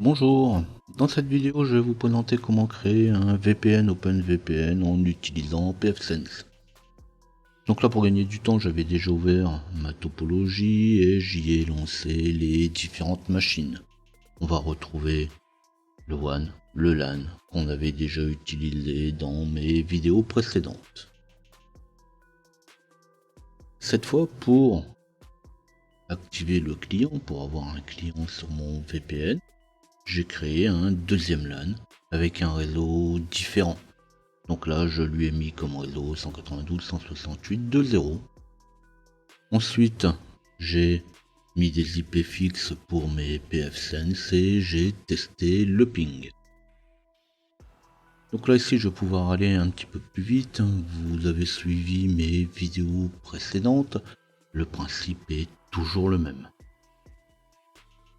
Bonjour, dans cette vidéo je vais vous présenter comment créer un VPN OpenVPN en utilisant pfSense. Donc là pour gagner du temps j'avais déjà ouvert ma topologie et j'y ai lancé les différentes machines. On va retrouver le WAN, le LAN qu'on avait déjà utilisé dans mes vidéos précédentes. Cette fois pour activer le client, pour avoir un client sur mon VPN, j'ai créé un deuxième LAN avec un réseau différent. Donc là, je lui ai mis comme réseau 192.168.2.0. Ensuite, j'ai mis des IP fixes pour mes pfSense et j'ai testé le ping. Donc là, ici, je vais pouvoir aller un petit peu plus vite. Vous avez suivi mes vidéos précédentes. Le principe est toujours le même.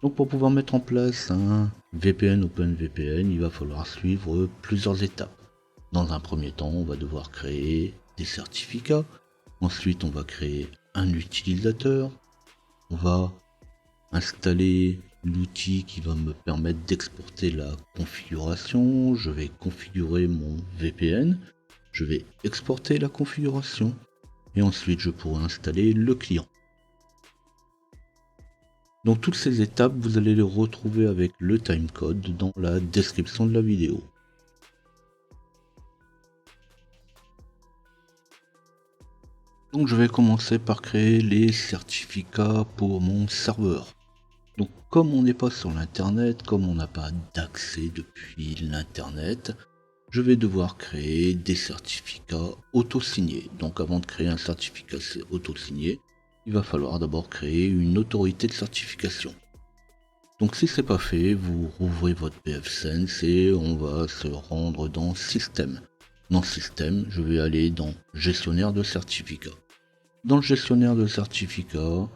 Donc pour pouvoir mettre en place un VPN OpenVPN, il va falloir suivre plusieurs étapes. Dans un premier temps, on va devoir créer des certificats. Ensuite, on va créer un utilisateur. On va installer l'outil qui va me permettre d'exporter la configuration. Je vais configurer mon VPN. Je vais exporter la configuration. Et ensuite, je pourrai installer le client. Donc toutes ces étapes, vous allez les retrouver avec le timecode dans la description de la vidéo. Donc je vais commencer par créer les certificats pour mon serveur. Donc comme on n'est pas sur l'internet, comme on n'a pas d'accès depuis l'internet, je vais devoir créer des certificats auto-signés. Donc avant de créer un certificat auto-signé, il va falloir d'abord créer une autorité de certification. Donc si c'est pas fait, vous rouvrez votre pfSense et on va se rendre dans Système. Dans Système, je vais aller dans Gestionnaire de certificats. Dans le gestionnaire de certificats,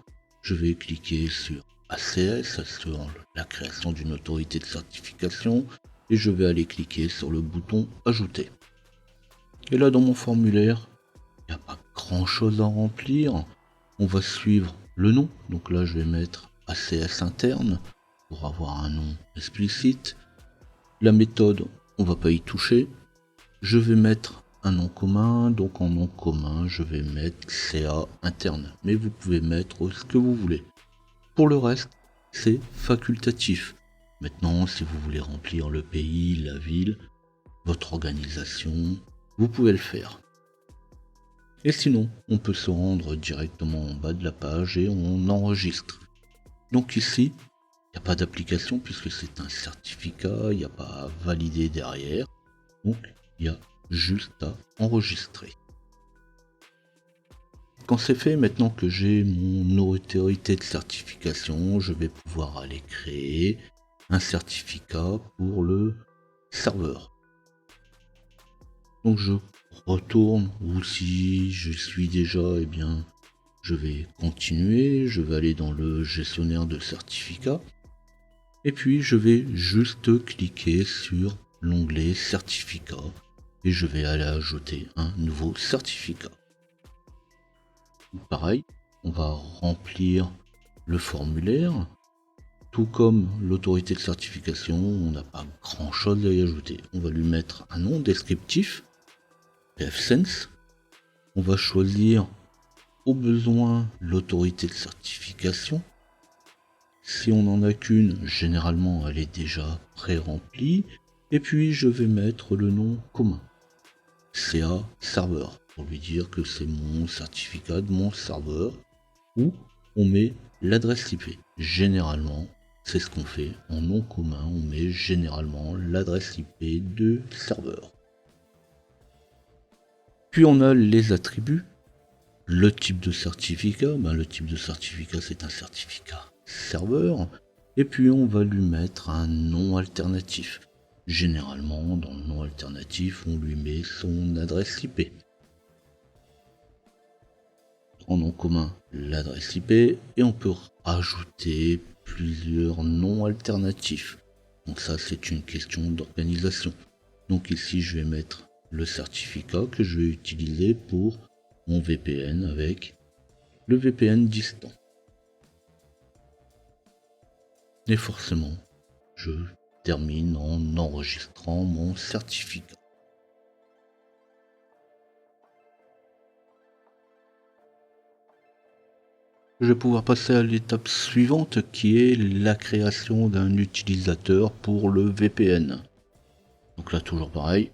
je vais cliquer sur ACS, sur la création d'une autorité de certification, et je vais aller cliquer sur le bouton Ajouter. Et là dans mon formulaire, il n'y a pas grand chose à remplir. On va suivre le nom, donc là je vais mettre ACS interne pour avoir un nom explicite. La méthode, on va pas y toucher. Je vais mettre un nom commun, donc en nom commun, je vais mettre CA interne. Mais vous pouvez mettre ce que vous voulez. Pour le reste, c'est facultatif. Maintenant, si vous voulez remplir le pays, la ville, votre organisation, vous pouvez le faire. Et sinon, on peut se rendre directement en bas de la page et on enregistre. Donc ici, il n'y a pas d'application puisque c'est un certificat, il n'y a pas à valider derrière. Donc il y a juste à enregistrer. Quand c'est fait, maintenant que j'ai mon autorité de certification, je vais pouvoir aller créer un certificat pour le serveur. Donc je retourne, ou si je suis déjà, eh bien je vais continuer, je vais aller dans le gestionnaire de certificats. Et puis je vais juste cliquer sur l'onglet certificat et je vais aller ajouter un nouveau certificat. Pareil, on va remplir le formulaire. Tout comme l'autorité de certification, on n'a pas grand chose à y ajouter. On va lui mettre un nom descriptif, pfSense. On va choisir au besoin l'autorité de certification. Si on n'en a qu'une, généralement elle est déjà pré-remplie. Et puis je vais mettre le nom commun, CA serveur, pour lui dire que c'est mon certificat de mon serveur, où on met l'adresse IP. Généralement, c'est ce qu'on fait en nom commun, on met généralement l'adresse IP de serveur. Puis on a les attributs. Le type de certificat, le type de certificat c'est un certificat serveur, et puis on va lui mettre un nom alternatif. Généralement, dans le nom alternatif, on lui met son adresse IP. En nom commun, l'adresse IP, et on peut rajouter plusieurs noms alternatifs. Donc ça, c'est une question d'organisation. Donc ici, je vais mettre le certificat que je vais utiliser pour mon VPN avec le VPN distant. Et forcément, je termine en enregistrant mon certificat. Je vais pouvoir passer à l'étape suivante qui est la création d'un utilisateur pour le VPN. Donc là toujours pareil.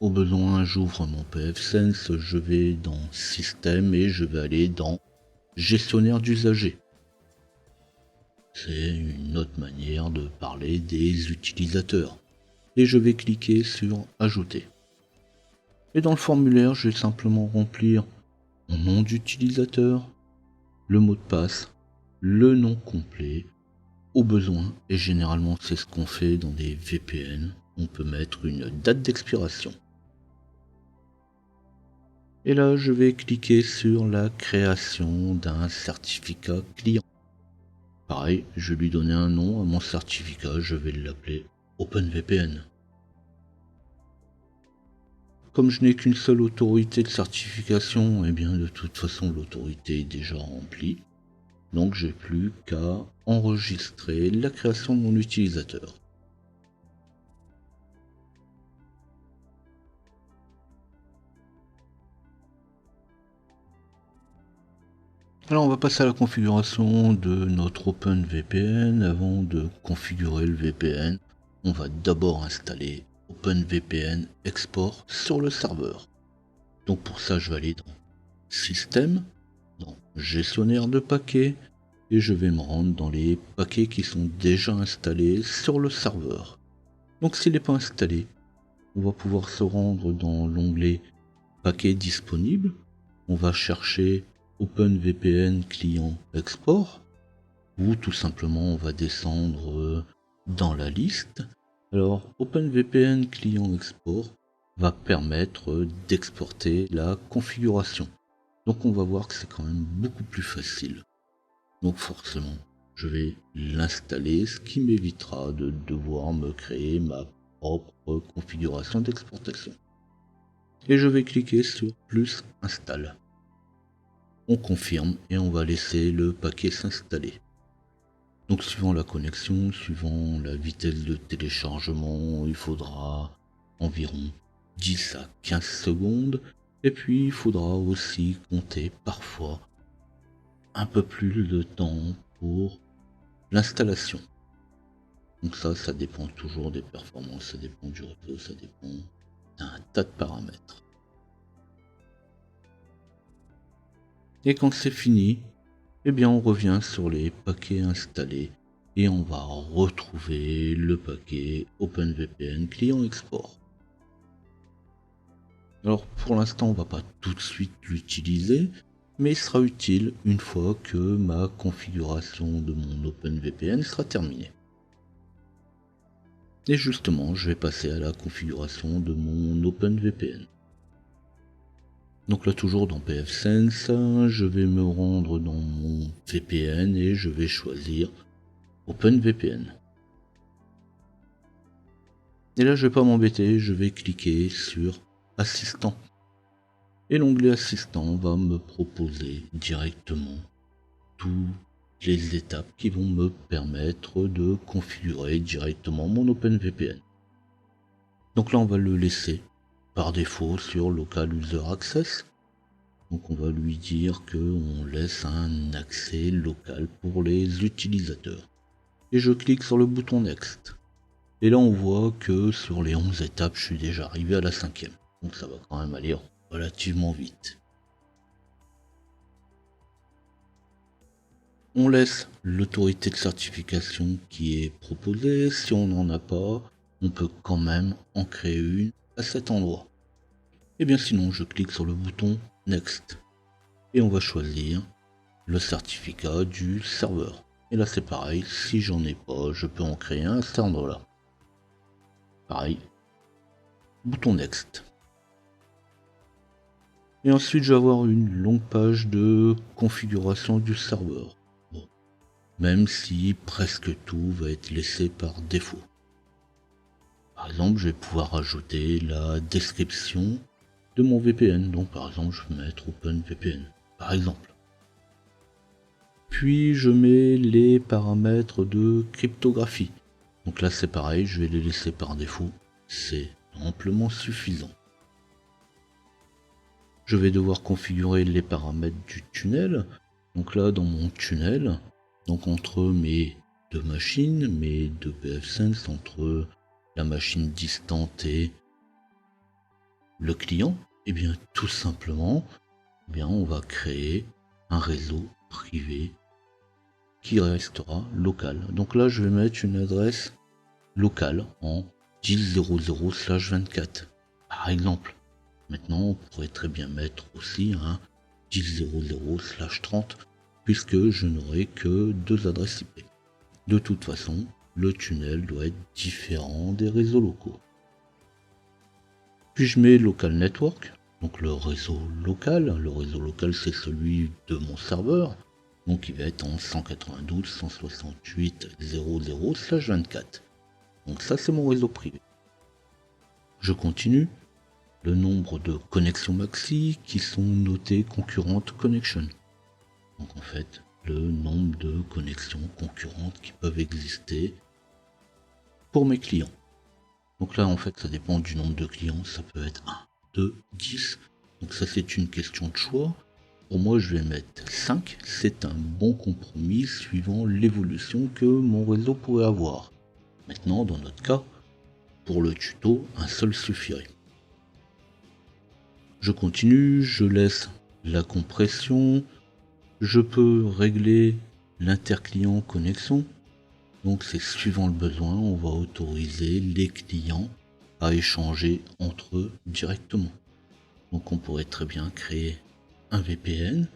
Au besoin, j'ouvre mon pfSense, je vais dans Système et je vais aller dans Gestionnaire d'usagers. C'est une autre manière de parler des utilisateurs. Et je vais cliquer sur Ajouter. Et dans le formulaire, je vais simplement remplir mon nom d'utilisateur, le mot de passe, le nom complet, au besoin, et généralement c'est ce qu'on fait dans des VPN, on peut mettre une date d'expiration. Et là, je vais cliquer sur la création d'un certificat client. Pareil, je vais lui donner un nom à mon certificat, je vais l'appeler OpenVPN. Comme je n'ai qu'une seule autorité de certification, et bien de toute façon l'autorité est déjà remplie. Donc j'ai plus qu'à enregistrer la création de mon utilisateur. Alors on va passer à la configuration de notre OpenVPN. Avant de configurer le VPN, on va d'abord installer OpenVPN Export sur le serveur. Donc pour ça je vais aller dans Système, dans Gestionnaire de paquets, et je vais me rendre dans les paquets qui sont déjà installés sur le serveur. Donc s'il n'est pas installé, on va pouvoir se rendre dans l'onglet Paquets disponibles. On va chercher OpenVPN client export, ou tout simplement on va descendre dans la liste. Alors OpenVPN client export va permettre d'exporter la configuration. Donc on va voir que c'est quand même beaucoup plus facile. Donc forcément, je vais l'installer, ce qui m'évitera de devoir me créer ma propre configuration d'exportation. Et je vais cliquer sur plus install. On confirme et on va laisser le paquet s'installer. Donc suivant la connexion, suivant la vitesse de téléchargement, il faudra environ 10 à 15 secondes. Et puis il faudra aussi compter parfois un peu plus de temps pour l'installation. Donc ça dépend toujours des performances, ça dépend du réseau, ça dépend d'un tas de paramètres. Et quand c'est fini, eh bien on revient sur les paquets installés et on va retrouver le paquet OpenVPN client export. Alors pour l'instant on va pas tout de suite l'utiliser, mais il sera utile une fois que ma configuration de mon OpenVPN sera terminée. Et justement, je vais passer à la configuration de mon OpenVPN. Donc là toujours dans pfSense, je vais me rendre dans mon VPN et je vais choisir OpenVPN. Et là je vais pas m'embêter, je vais cliquer sur Assistant. Et l'onglet Assistant va me proposer directement toutes les étapes qui vont me permettre de configurer directement mon OpenVPN. Donc là on va le laisser par défaut sur Local User Access. Donc on va lui dire qu'on laisse un accès local pour les utilisateurs. Et je clique sur le bouton Next. Et là on voit que sur les 11 étapes, je suis déjà arrivé à la 5e. Donc ça va quand même aller relativement vite. On laisse l'autorité de certification qui est proposée. Si on n'en a pas, on peut quand même en créer une à cet endroit. Et bien sinon, je clique sur le bouton Next. Et on va choisir le certificat du serveur. Et là c'est pareil, si j'en ai pas, je peux en créer un à cet endroit-là. Pareil, bouton Next. Et ensuite je vais avoir une longue page de configuration du serveur. Bon. Même si presque tout va être laissé par défaut. Par exemple, je vais pouvoir ajouter la description de mon VPN. Donc par exemple, je vais mettre OpenVPN. Par exemple. Puis je mets les paramètres de cryptographie. Donc là c'est pareil, je vais les laisser par défaut, c'est amplement suffisant. Je vais devoir configurer les paramètres du tunnel. Donc là dans mon tunnel, donc entre mes deux machines, mes deux pfSense, entre la machine distante et le client, et bien tout simplement, on va créer un réseau privé qui restera local. Donc là je vais mettre une adresse locale en 10.00/24 par exemple. Maintenant on pourrait très bien mettre aussi un 10.00/30 puisque je n'aurai que deux adresses IP. De toute façon, le tunnel doit être différent des réseaux locaux. Puis je mets local network, donc le réseau local. Le réseau local c'est celui de mon serveur. Donc il va être en 192.168.00/24. Donc ça c'est mon réseau privé. Je continue. Le nombre de connexions maxi qui sont notées concurrentes connection. Donc en fait, le nombre de connexions concurrentes qui peuvent exister pour mes clients. Donc là en fait ça dépend du nombre de clients, ça peut être 1, 2, 10. Donc ça c'est une question de choix. Pour moi, je vais mettre 5. C'est un bon compromis suivant l'évolution que mon réseau pourrait avoir. Maintenant, dans notre cas, pour le tuto, un seul suffirait. Je continue, je laisse la compression. Je peux régler l'interclient connexion. Donc c'est suivant le besoin, on va autoriser les clients à échanger entre eux directement. Donc on pourrait très bien créer un VPN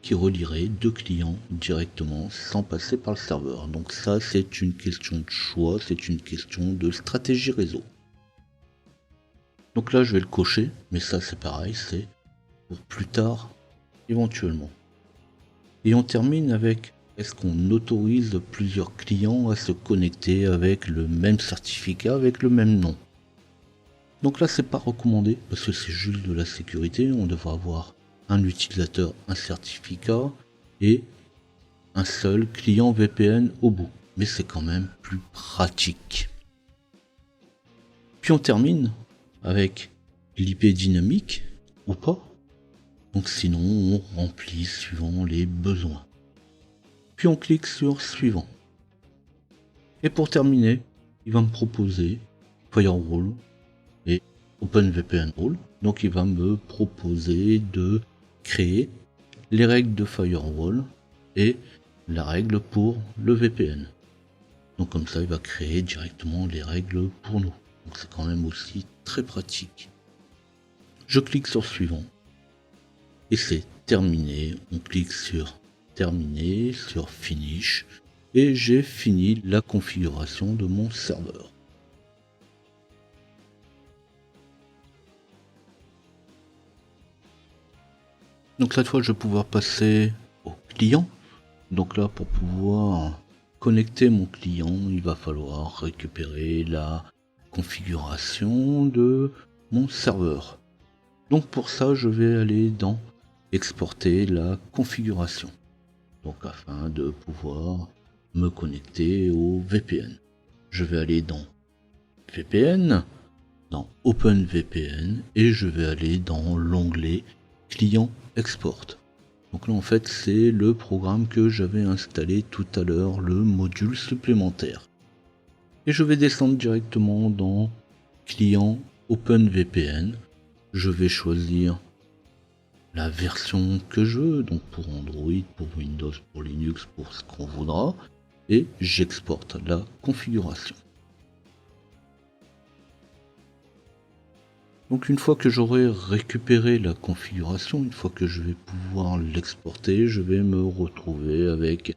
qui relierait deux clients directement sans passer par le serveur. Donc ça c'est une question de choix, c'est une question de stratégie réseau. Donc là je vais le cocher, mais ça c'est pareil, c'est pour plus tard éventuellement. Et on termine avec est-ce qu'on autorise plusieurs clients à se connecter avec le même certificat, avec le même nom. Donc là c'est pas recommandé parce que c'est juste de la sécurité, on devra avoir un utilisateur, un certificat et un seul client VPN au bout. Mais c'est quand même plus pratique. Puis on termine avec l'IP dynamique ou pas. Donc sinon on remplit suivant les besoins. Puis on clique sur suivant. Et pour terminer, il va me proposer Firewall et OpenVPN Rule. Donc il va me proposer de créer les règles de Firewall et la règle pour le VPN. Donc comme ça il va créer directement les règles pour nous. Donc c'est quand même aussi très pratique. Je clique sur suivant. Et c'est terminé. On clique sur terminer, sur finish. Et j'ai fini la configuration de mon serveur. Donc cette fois je vais pouvoir passer au client. Donc là pour pouvoir connecter mon client, il va falloir récupérer la configuration de mon serveur. Donc pour ça je vais aller dans exporter la configuration. Donc afin de pouvoir me connecter au VPN. Je vais aller dans VPN, dans OpenVPN et je vais aller dans l'onglet client export. Donc là en fait c'est le programme que j'avais installé tout à l'heure, le module supplémentaire. Et je vais descendre directement dans client OpenVPN. Je vais choisir la version que je veux, donc pour Android, pour Windows, pour Linux, pour ce qu'on voudra, et j'exporte la configuration. Donc une fois que j'aurai récupéré la configuration, une fois que je vais pouvoir l'exporter, je vais me retrouver avec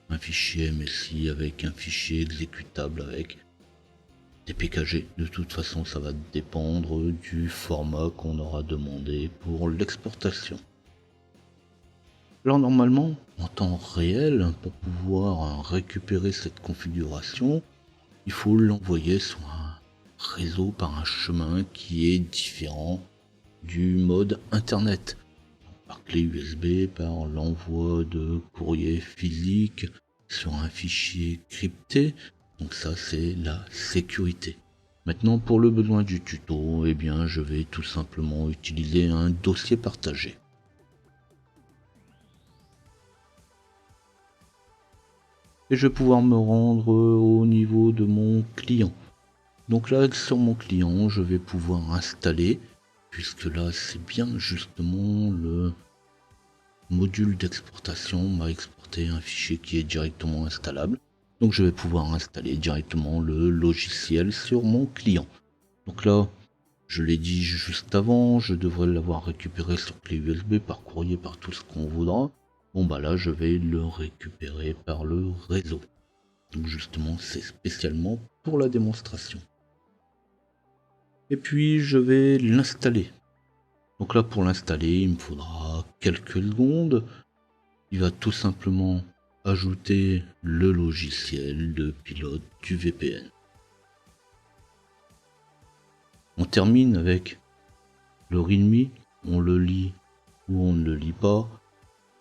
un fichier MSI, avec un fichier exécutable, avec des PKG. De toute façon, ça va dépendre du format qu'on aura demandé pour l'exportation. Alors normalement, en temps réel, pour pouvoir récupérer cette configuration, il faut l'envoyer sur un réseau par un chemin qui est différent du mode internet. par clé USB, par l'envoi de courrier physique sur un fichier crypté. Donc ça, c'est la sécurité. Maintenant, pour le besoin du tuto, eh bien, je vais tout simplement utiliser un dossier partagé. Et je vais pouvoir me rendre au niveau de mon client. Donc là, sur mon client, je vais pouvoir installer, puisque là, c'est bien justement le module d'exportation m'a exporté un fichier qui est directement installable. Donc je vais pouvoir installer directement le logiciel sur mon client. Donc là, je l'ai dit juste avant, je devrais l'avoir récupéré sur clé USB, par courrier, par tout ce qu'on voudra. Bon bah là, je vais le récupérer par le réseau. Donc justement, c'est spécialement pour la démonstration. Et puis, je vais l'installer. Donc là, pour l'installer, il me faudra quelques secondes. Il va tout simplement ajouter le logiciel de pilote du VPN. On termine avec le README, on le lit ou on ne le lit pas.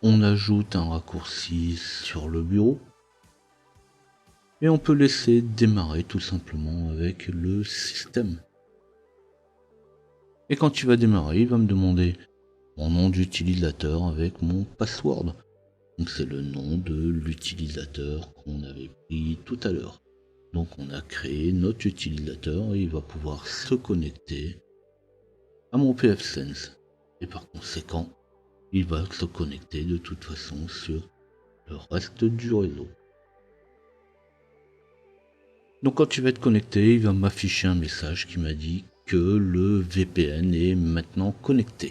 On ajoute un raccourci sur le bureau. Et on peut laisser démarrer tout simplement avec le système. Et quand il va démarrer, il va me demander mon nom d'utilisateur avec mon password. Donc c'est le nom de l'utilisateur qu'on avait pris tout à l'heure. Donc on a créé notre utilisateur et il va pouvoir se connecter à mon pfSense. Et par conséquent, il va se connecter de toute façon sur le reste du réseau. Donc quand il va être connecté, il va m'afficher un message qui m'a dit que le VPN est maintenant connecté.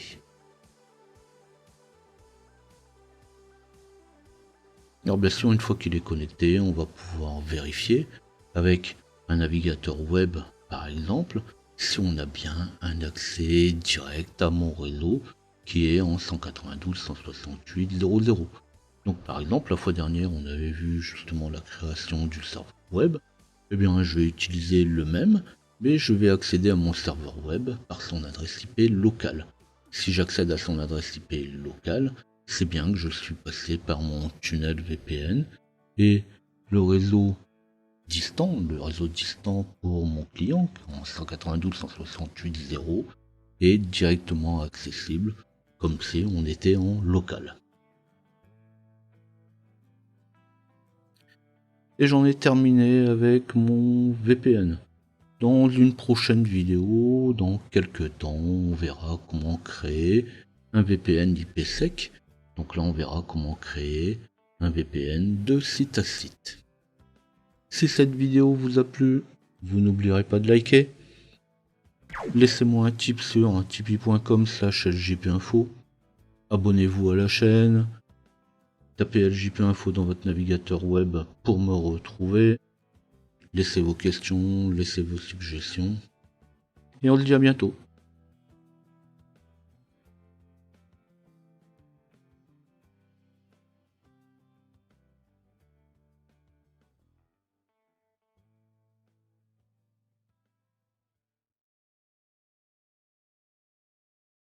Alors bien sûr, une fois qu'il est connecté, on va pouvoir vérifier avec un navigateur web par exemple, si on a bien un accès direct à mon réseau qui est en 192.168.0.0. Donc par exemple, la fois dernière, on avait vu justement la création du serveur web. Eh bien, je vais utiliser le même, mais je vais accéder à mon serveur web par son adresse IP locale. Si j'accède à son adresse IP locale, c'est bien que je suis passé par mon tunnel VPN et le réseau distant pour mon client en 192.168.0 est directement accessible comme si on était en local. Et j'en ai terminé avec mon VPN. Dans une prochaine vidéo, dans quelques temps, on verra comment créer un VPN IPsec. Donc là, on verra comment créer un VPN de site à site. Si cette vidéo vous a plu, vous n'oublierez pas de liker. Laissez-moi un tip sur tipeee.com/ljpinfo. Abonnez-vous à la chaîne. Tapez LJP-Info dans votre navigateur web pour me retrouver. Laissez vos questions, laissez vos suggestions. Et on se dit à bientôt.